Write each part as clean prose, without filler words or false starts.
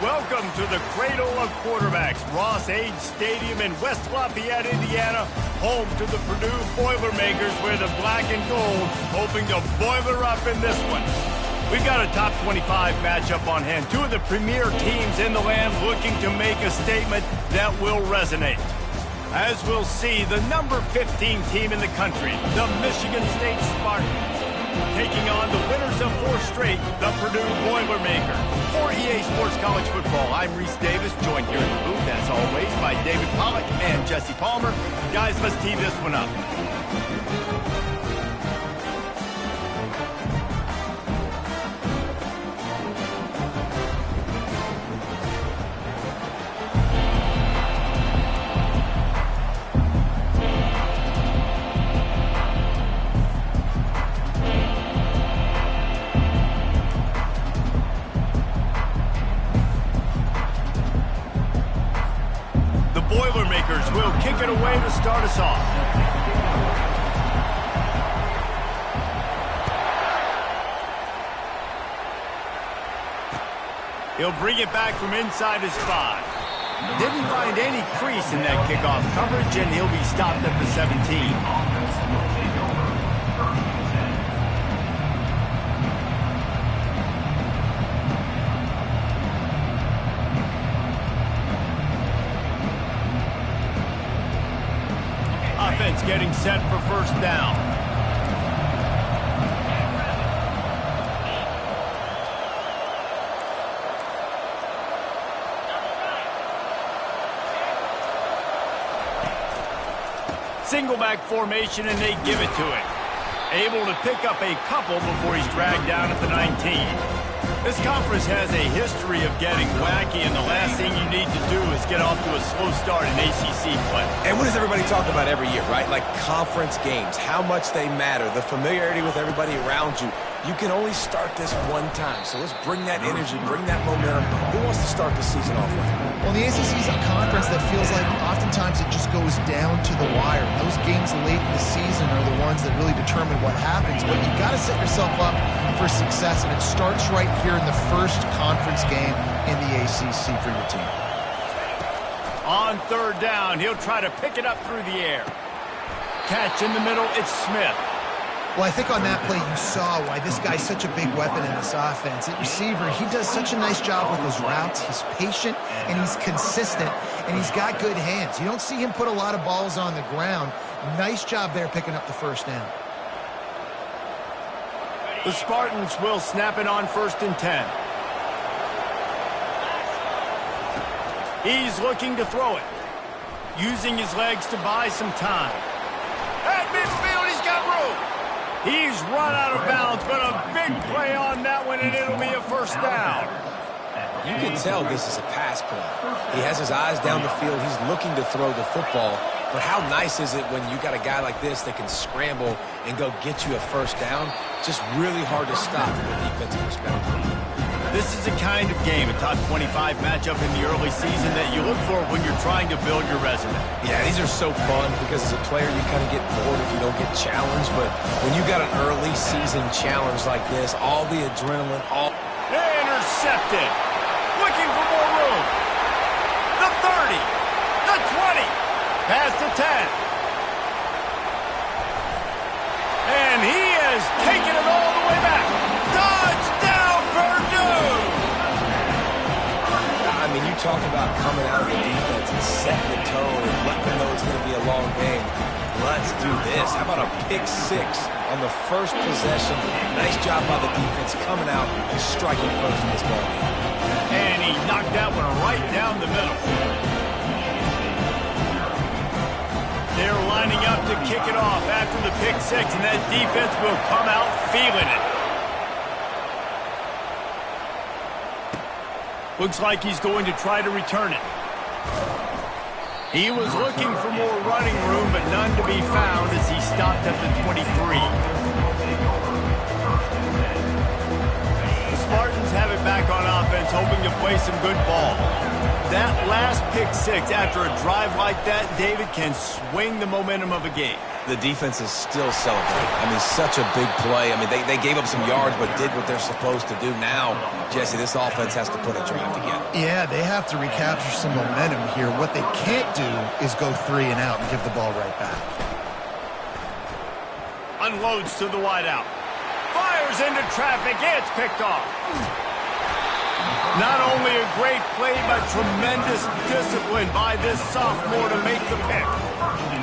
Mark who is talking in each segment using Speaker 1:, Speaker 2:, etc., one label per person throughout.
Speaker 1: welcome to the Cradle of Quarterbacks, Ross Age Stadium in West Lafayette, Indiana, home to the Purdue Boilermakers, where the black and gold hoping to boiler up in this one. We've got a top 25 matchup on hand. Two of the premier teams in the land looking to make a statement that will resonate. As we'll see, the number 15 team in the country, the Michigan State Spartans, taking on the winners of 4 straight, the Purdue Boilermakers. For EA Sports College Football, I'm Reese Davis, joined here in the booth, as always, by David Pollack and Jesse Palmer. Guys, let's tee this one up. Boilermakers will kick it away to start us off. He'll bring it back from inside his 5. Didn't find any crease in that kickoff coverage, and he'll be stopped at the 17. Offense getting set for first down. Single back formation, and they give it to it. Able to pick up a couple before he's dragged down at the 19. This conference has a history of getting wacky, and the last thing you need to do is get off to a slow start in ACC play.
Speaker 2: And what does everybody talk about every year, right? Like conference games, how much they matter, the familiarity with everybody around you. You can only start this one time, so let's bring that energy, bring that momentum. Who wants to start the season off with?
Speaker 3: Well, the ACC is a conference that feels like oftentimes it just goes down to the wire. Those games late in the season are the ones that really determine what happens, but you've got to set yourself up for success, and it starts right here in the first conference game in the ACC for your team.
Speaker 1: On third down, he'll try to pick it up through the air. Catch in the middle, it's Smith.
Speaker 3: Well, I think on that play you saw why this guy's such a big weapon in this offense. At receiver, he does such a nice job with his routes. He's patient, and he's consistent, and he's got good hands. You don't see him put a lot of balls on the ground. Nice job there picking up the first down.
Speaker 1: The Spartans will snap it on 1st and 10. He's looking to throw it, using his legs to buy some time. At midfield, he's got room. He's run out of bounds, but a big play on that one, and it'll be a first down.
Speaker 2: You can tell this is a pass play. He has his eyes down the field. He's looking to throw the football. But how nice is it when you got a guy like this that can scramble and go get you a first down? Just really hard to stop from a defensive perspective.
Speaker 1: This is the kind of game, a top 25 matchup in the early season, that you look for when you're trying to build your resume.
Speaker 2: Yeah, these are so fun because as a player you kind of get bored if you don't get challenged. But when you got an early season challenge like this, all the adrenaline,
Speaker 1: Intercepted. Looking for more room. The 30. The 20. Past the 10. And he has taken it all the way back. Touchdown, Purdue!
Speaker 2: I mean, you talk about coming out of the defense and setting the tone and letting them know it's going to be a long game. Let's do this. How about a pick 6 on the first possession? Nice job by the defense coming out and striking first in this ball game.
Speaker 1: And he knocked that one right down the middle. They're lining up to kick it off after the pick 6, and that defense will come out feeling it. Looks like he's going to try to return it. He was looking for more running room, but none to be found as he stopped at the 23. The Spartans have it back on offense, hoping to play some good ball. That last pick 6 after a drive like that, David, can swing the momentum of a game.
Speaker 2: The defense is still celebrating. I mean, such a big play. I mean, they gave up some yards but did what they're supposed to do. Now, Jesse, this offense has to put a drive together.
Speaker 3: Yeah, they have to recapture some momentum here. What they can't do is go 3 and out and give the ball right back.
Speaker 1: Unloads to the wideout. Fires into traffic. It's picked off. Not only a great play, but tremendous discipline by this sophomore to make the pick.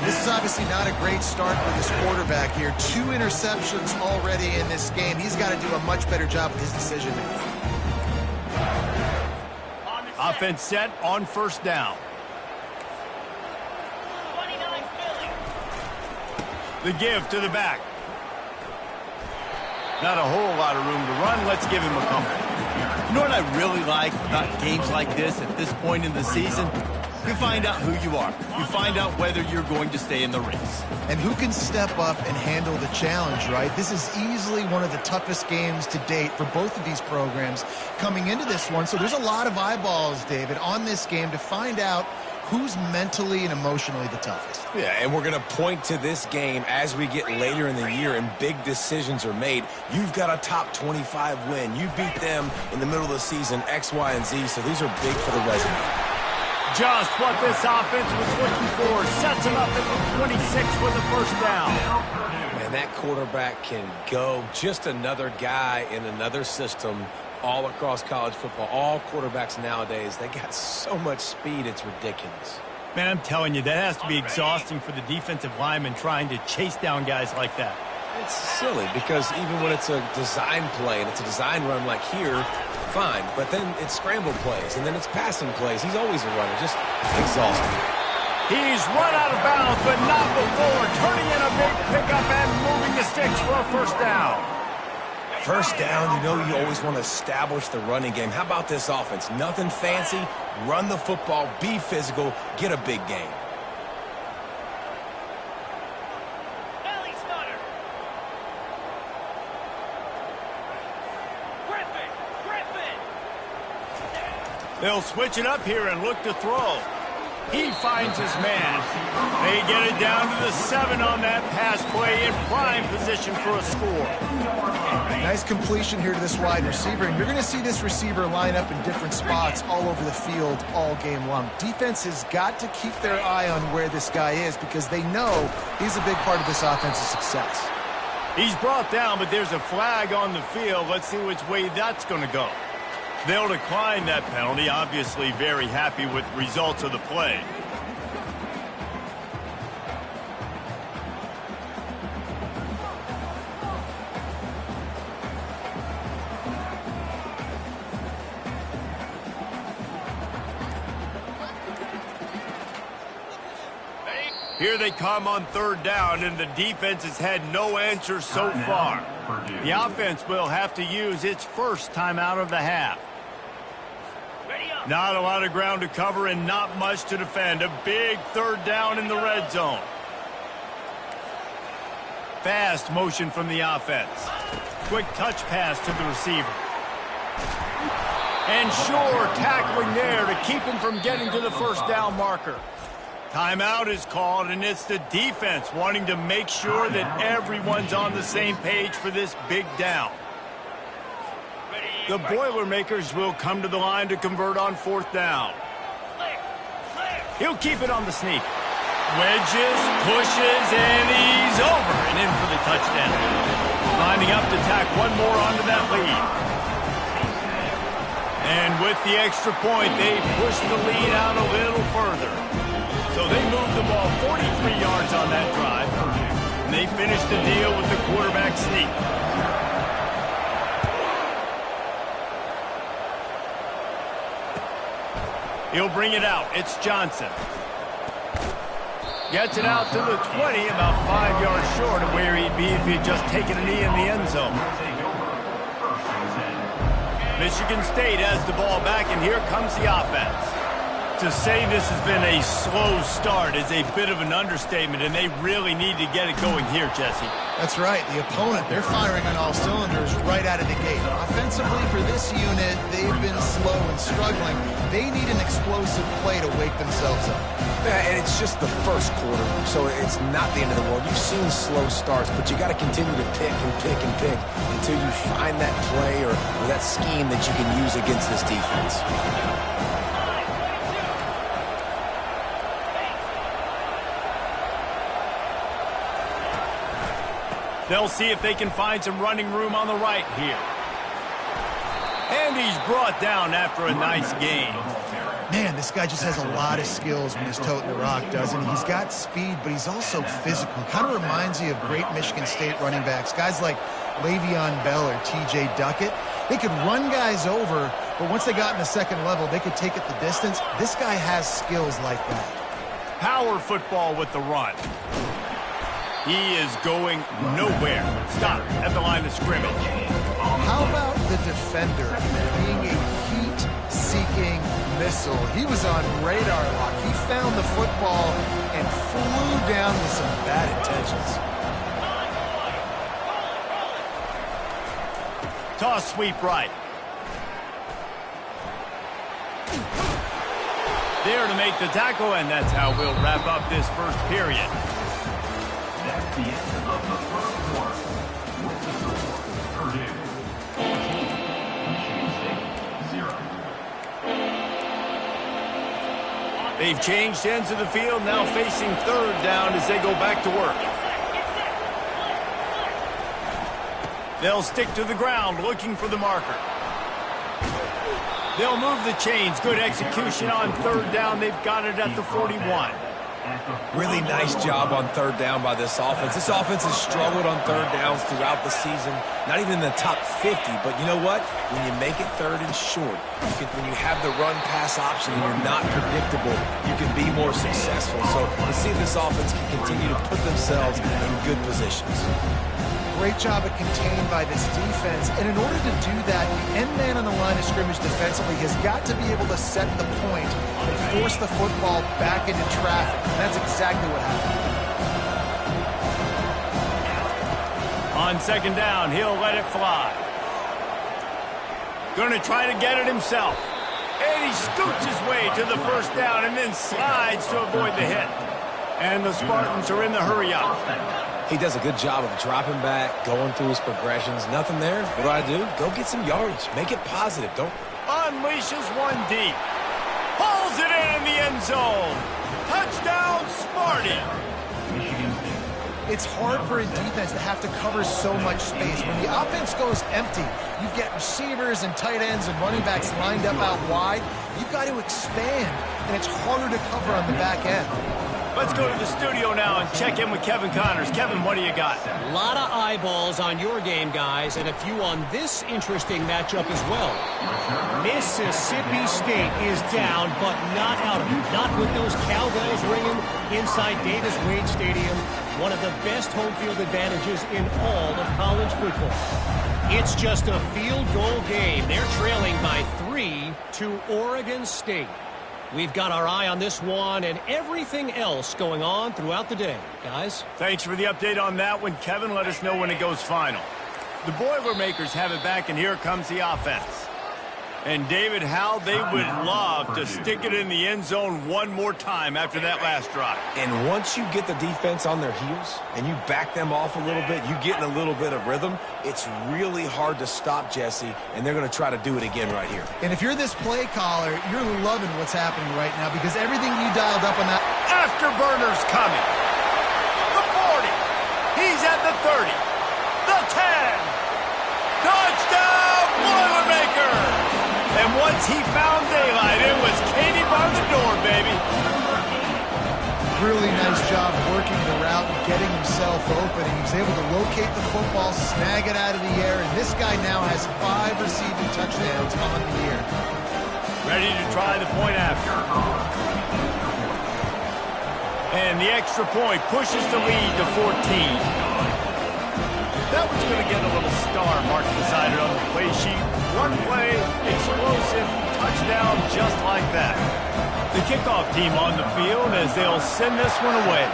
Speaker 3: This is obviously not a great start for this quarterback here. 2 interceptions already in this game. He's got to do a much better job with his decision-making.
Speaker 1: Offense set on first down. The give to the back. Not a whole lot of room to run. Let's give him a couple.
Speaker 4: You know what I really like about games like this at this point in the season? You find out who you are. You find out whether you're going to stay in the race.
Speaker 3: And who can step up and handle the challenge, right? This is easily one of the toughest games to date for both of these programs coming into this one. So there's a lot of eyeballs, David, on this game to find out who's mentally and emotionally the toughest.
Speaker 2: Yeah, and we're going to point to this game as we get later in the year and big decisions are made. You've got a top 25 win. You beat them in the middle of the season, X, Y, and Z, so these are big for the resume.
Speaker 1: Just what this offense was looking for. Sets him up at the 26 for the first down.
Speaker 2: Man, that quarterback can go. Just another guy in another system all across college football. All quarterbacks nowadays, they got so much speed, it's ridiculous.
Speaker 1: Man, I'm telling you, that has to be exhausting for the defensive lineman trying to chase down guys like that.
Speaker 2: It's silly because even when it's a design play and it's a design run like here, fine. But then it's scramble plays and then it's passing plays. He's always a runner, just exhausting.
Speaker 1: He's run out of bounds, but not before. Turning in a big pickup and moving the sticks for a first down.
Speaker 2: First down, you know you always want to establish the running game. How about this offense? Nothing fancy. Run the football, be physical, get a big gain.
Speaker 1: They'll switch it up here and look to throw. He finds his man. They get it down to the 7 on that pass play in prime position for a score.
Speaker 3: Nice completion here to this wide receiver, and you're going to see this receiver line up in different spots all over the field all game long. Defense has got to keep their eye on where this guy is because they know he's a big part of this offense's success.
Speaker 1: He's brought down, but there's a flag on the field. Let's see which way that's going to go. They'll decline that penalty, obviously very happy with the results of the play. Here they come on third down, and the defense has had no answer so far. The offense will have to use its first timeout of the half. Not a lot of ground to cover and not much to defend. A big third down in the red zone. Fast motion from the offense. Quick touch pass to the receiver. And sure, tackling there to keep him from getting to the first down marker. Timeout is called, and it's the defense wanting to make sure that everyone's on the same page for this big down. The Boilermakers will come to the line to convert on fourth down. He'll keep it on the sneak. Wedges, pushes, and he's over and in for the touchdown. Lining up to tack one more onto that lead. And with the extra point, they push the lead out a little further. So they moved the ball 43 yards on that drive. And they finished the deal with the quarterback sneak. He'll bring it out. It's Johnson. Gets it out to the 20, about 5 yards short of where he'd be if he'd just taken a knee in the end zone. Michigan State has the ball back, and here comes the offense. To say this has been a slow start is a bit of an understatement, and they really need to get it going here, Jesse.
Speaker 3: That's right. The opponent, they're firing on all cylinders right out of the gate. Offense Offensively, for this unit, they've been slow and struggling. They need an explosive play to wake themselves up.
Speaker 2: Yeah, and it's just the first quarter, so it's not the end of the world. You've seen slow starts, but you got to continue to pick and pick and pick until you find that play or that scheme that you can use against this defense.
Speaker 1: They'll see if they can find some running room on the right here. And he's brought down after a nice game.
Speaker 3: Man, this guy just has a lot of skills when he's toting the rock, doesn't he? He's got speed, but he's also physical. Kind of reminds you of great Michigan State running backs. Guys like Le'Veon Bell or T.J. Duckett. They could run guys over, but once they got in the second level, they could take it the distance. This guy has skills like that.
Speaker 1: Power football with the run. He is going nowhere. Stop at the line of scrimmage.
Speaker 3: How about the defender being a heat-seeking missile? He was on radar lock. He found the football and flew down with some bad intentions.
Speaker 1: Toss sweep right. There to make the tackle, and that's how we'll wrap up this first period.
Speaker 5: That's the end of the first quarter. With the score, Purdue 14, Michigan State 0.
Speaker 1: They've changed ends of the field, now facing third down as they go back to work. They'll stick to the ground looking for the marker. They'll move the chains. Good execution on third down. They've got it at the 41.
Speaker 2: Really nice job on third down by this offense. This offense has struggled on third downs throughout the season. Not even in the top 50, but you know what? When you make it third and short, when you have the run-pass option and you're not predictable, you can be more successful. So let's see if this offense can continue to put themselves in good positions.
Speaker 3: Great job at contained by this defense. And in order to do that, the end man on the line of scrimmage defensively has got to be able to set the point and force the football back into traffic. And that's exactly what happened.
Speaker 1: On second down, he'll let it fly. Going to try to get it himself. And he scoots his way to the first down and then slides to avoid the hit. And the Spartans are in the hurry-up.
Speaker 2: He does a good job of dropping back, going through his progressions. Nothing there. What do? Go get some yardage. Make it positive. Don't.
Speaker 1: Unleashes one deep. Pulls it in the end zone. Touchdown, Sparty.
Speaker 3: It's hard for a defense to have to cover so much space. When the offense goes empty, you get receivers and tight ends and running backs lined up out wide. You've got to expand, and it's harder to cover on the back end.
Speaker 1: Let's go to the studio now and check in with Kevin Connors. Kevin, what do you got?
Speaker 6: A lot of eyeballs on your game, guys, and a few on this interesting matchup as well. Mississippi State is down, but not out of it. Not with those cowbells ringing inside Davis-Wade Stadium, one of the best home field advantages in all of college football. It's just a field goal game. They're trailing by 3 to Oregon State. We've got our eye on this one and everything else going on throughout the day, guys.
Speaker 1: Thanks for the update on that one, Kevin. Let us know when it goes final. The Boilermakers have it back, and here comes the offense. And, David, how they would love to stick it in the end zone one more time after that last drive.
Speaker 2: And once you get the defense on their heels and you back them off a little bit, you get in a little bit of rhythm, it's really hard to stop, Jesse, and they're going to try to do it again right here.
Speaker 3: And if you're this play caller, you're loving what's happening right now because everything you dialed up on that.
Speaker 1: Afterburner's coming. The 40. He's at the 30. The 10. Touchdown, Boilermakers! And once he found daylight, it was Katie by the door, baby.
Speaker 3: Really nice job working the route and getting himself open. He was able to locate the football, snag it out of the air, and this guy now has 5 receiving touchdowns on the year.
Speaker 1: Ready to try the point after. And the extra point pushes the lead to 14. That one's going to get a little star marked beside it on the play sheet. One play, explosive, touchdown, just like that. The kickoff team on the field as they'll send this one away.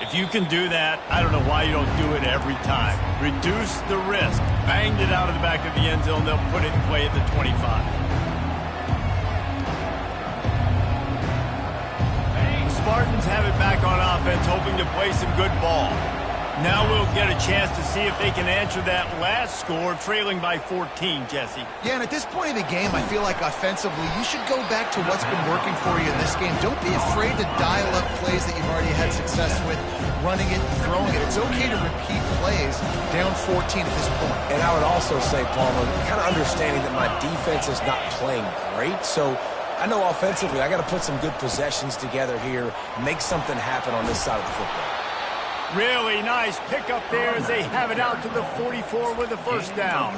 Speaker 1: If you can do that, I don't know why you don't do it every time. Reduce the risk. Banged it out of the back of the end zone. They'll put it in play at the 25. The Spartans have it back on offense, hoping to play some good ball. Now we'll get a chance to see if they can answer that last score, trailing by 14, Jesse.
Speaker 3: Yeah, and at this point in the game, I feel like offensively, you should go back to what's been working for you in this game. Don't be afraid to dial up plays that you've already had success with, running it and throwing it. It's okay to repeat plays down 14 at this point.
Speaker 2: And I would also say, Palmer, kind of understanding that my defense is not playing great, so I know offensively I got to put some good possessions together here, make something happen on this side of the football.
Speaker 1: Really nice pickup there as they have it out to the 44 with a first down.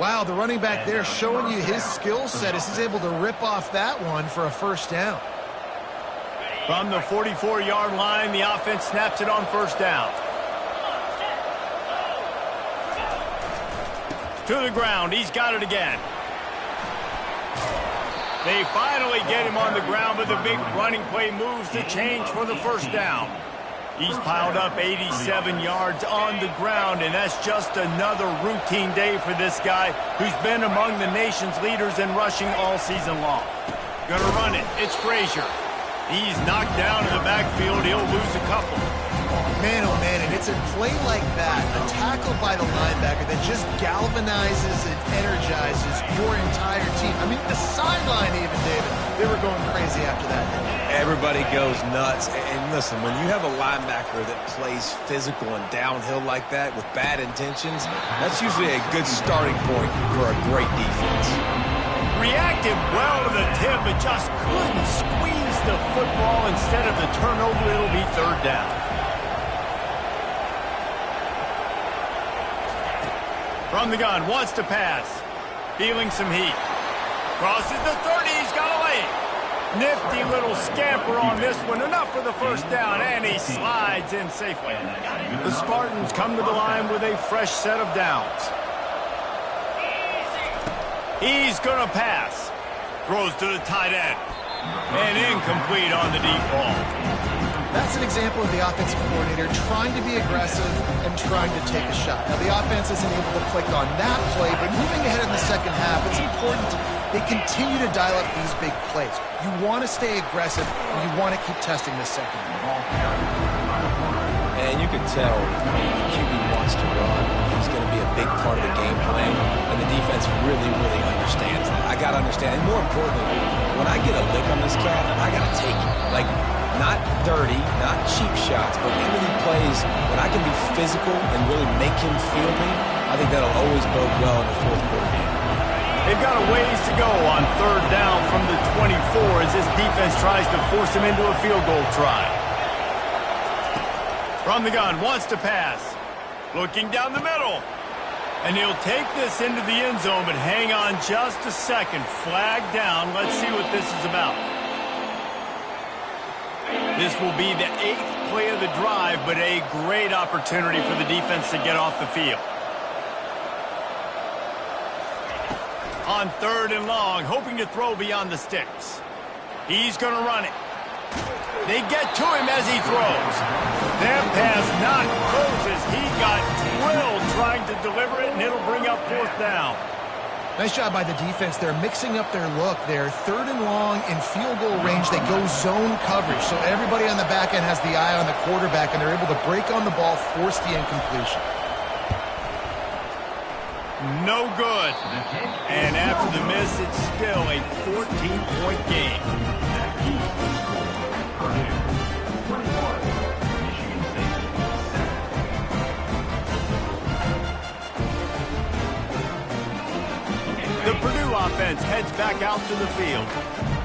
Speaker 3: Wow, the running back there showing you his skill set as he's able to rip off that one for a first down.
Speaker 1: From the 44-yard line, the offense snaps it on first down. To the ground, he's got it again. They finally get him on the ground, but the big running play moves the change for the first down. He's piled up 87 yards on the ground, and that's just another routine day for this guy who's been among the nation's leaders in rushing all season long. Gonna run it. It's Frazier. He's knocked down in the backfield. He'll lose a couple.
Speaker 3: Man, oh man, and it's a play like that, a tackle by the linebacker that just galvanizes and energizes your entire team. I mean, the sideline even, David, they were going crazy after that.
Speaker 2: Everybody goes nuts. And listen, when you have a linebacker that plays physical and downhill like that with bad intentions, that's usually a good starting point for a great defense.
Speaker 1: Reacted well to the tip, but just couldn't squeeze the football. Instead of the turnover, it'll be third down. From the gun, wants to pass. Feeling some heat. Crosses the 30, he's got a lane. Nifty little scamper on this one. Enough for the first down, and he slides in safely. The Spartans come to the line with a fresh set of downs. He's going to pass. Throws to the tight end. And incomplete on the deep ball.
Speaker 3: That's an example of the offensive coordinator trying to be aggressive and trying to take a shot. Now, the offense isn't able to click on that play, but moving ahead in the second half, it's important they continue to dial up these big plays. You want to stay aggressive, and you want to keep testing the second.
Speaker 2: And you can tell the QB wants to run. He's going to be a big part of the game plan, and the defense really, really understands that. I got to understand, and more importantly, when I get a lick on this cat, I got to take it. Like, not dirty, not cheap shots, but in the plays, when I can be physical and really make him feel me, I think that'll always bode well in the fourth quarter game.
Speaker 1: They've got a ways to go on third down from the 24 as this defense tries to force him into a field goal try. From the gun, wants to pass. Looking down the middle. And he'll take this into the end zone, but hang on just a second. Flag down. Let's see what this is about. This will be the 8th play of the drive, but a great opportunity for the defense to get off the field. On third and long, hoping to throw beyond the sticks. He's going to run it. They get to him as he throws. That pass not closes. He got drilled trying to deliver it, and it'll bring up fourth down.
Speaker 3: Nice job by the defense. They're mixing up their look. They're third and long in field goal range. They go zone coverage, so everybody on the back end has the eye on the quarterback, and they're able to break on the ball, force the incompletion.
Speaker 1: No good. And after the miss, it's still a 14-point game. The Purdue offense heads back out to the field.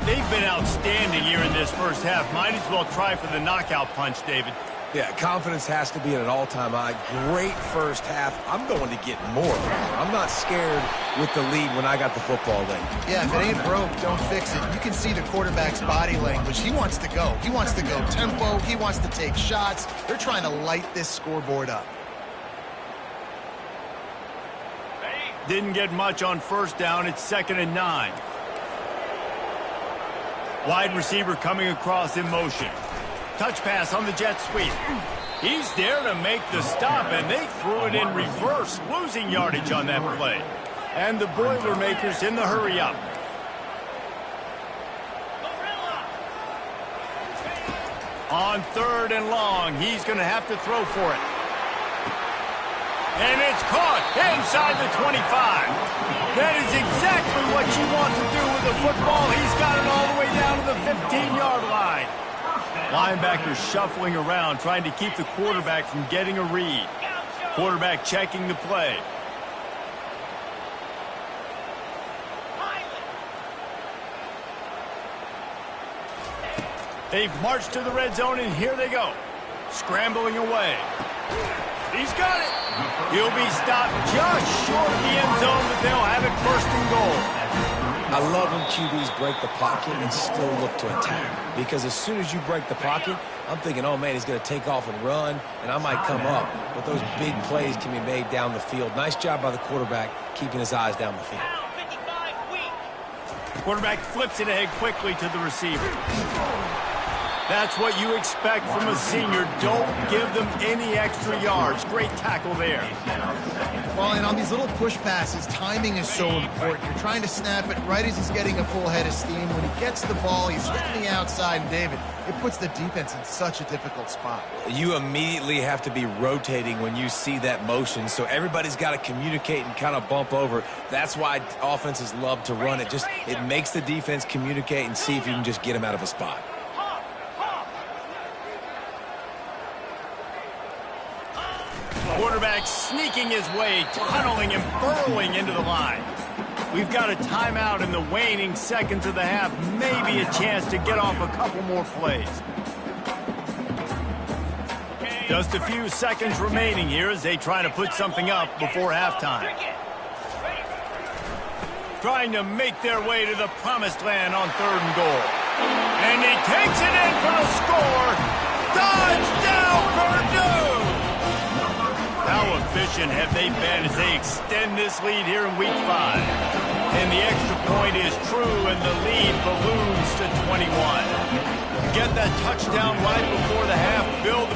Speaker 1: They've been outstanding here in this first half. Might as well try for the knockout punch, David.
Speaker 2: Yeah, confidence has to be at an all-time high. Great first half. I'm going to get more. I'm not scared with the lead when I got the football late.
Speaker 3: Yeah, if it ain't broke, don't fix it. You can see the quarterback's body language. He wants to go. He wants to go tempo. He wants to take shots. They're trying to light this scoreboard up.
Speaker 1: Didn't get much on first down. It's 2nd and 9. Wide receiver coming across in motion. Touch pass on the jet sweep. He's there to make the stop, and they threw it in reverse, losing yardage on that play. And the Boilermakers in the hurry-up. On 3rd and long, he's going to have to throw for it. And it's caught inside the 25. That is exactly what you want to do with the football. He's got it all the way down to the 15-yard line. Linebackers shuffling around, trying to keep the quarterback from getting a read. Quarterback checking the play. They've marched to the red zone, and here they go. Scrambling away. He's got it. He'll be stopped just short of the end zone, but they'll have it 1st and goal.
Speaker 2: I love when QBs break the pocket and still look to attack. Because as soon as you break the pocket, I'm thinking, oh, man, he's going to take off and run, and I might come up. But those big plays can be made down the field. Nice job by the quarterback keeping his eyes down the field.
Speaker 1: The quarterback flips it ahead quickly to the receiver. That's what you expect from a senior. Don't give them any extra yards. Great tackle there.
Speaker 3: Well, and on these little push passes, timing is so important. You're trying to snap it right as he's getting a full head of steam. When he gets the ball, he's hitting the outside, and David, it puts the defense in such a difficult spot.
Speaker 2: You immediately have to be rotating when you see that motion, so everybody's got to communicate and kind of bump over. That's why offenses love to run it. It makes the defense communicate and see if you can just get him out of a spot.
Speaker 1: Quarterback sneaking his way, tunneling and burrowing into the line. We've got a timeout in the waning seconds of the half. Maybe a chance to get off a couple more plays. Just a few seconds remaining here as they try to put something up before halftime. Trying to make their way to the promised land on 3rd and goal. And he takes it in for the score. Touchdown, Purdue! How efficient have they been as they extend this lead here in Week 5? And the extra point is true, and the lead balloons to 21. Get that touchdown right before the half, build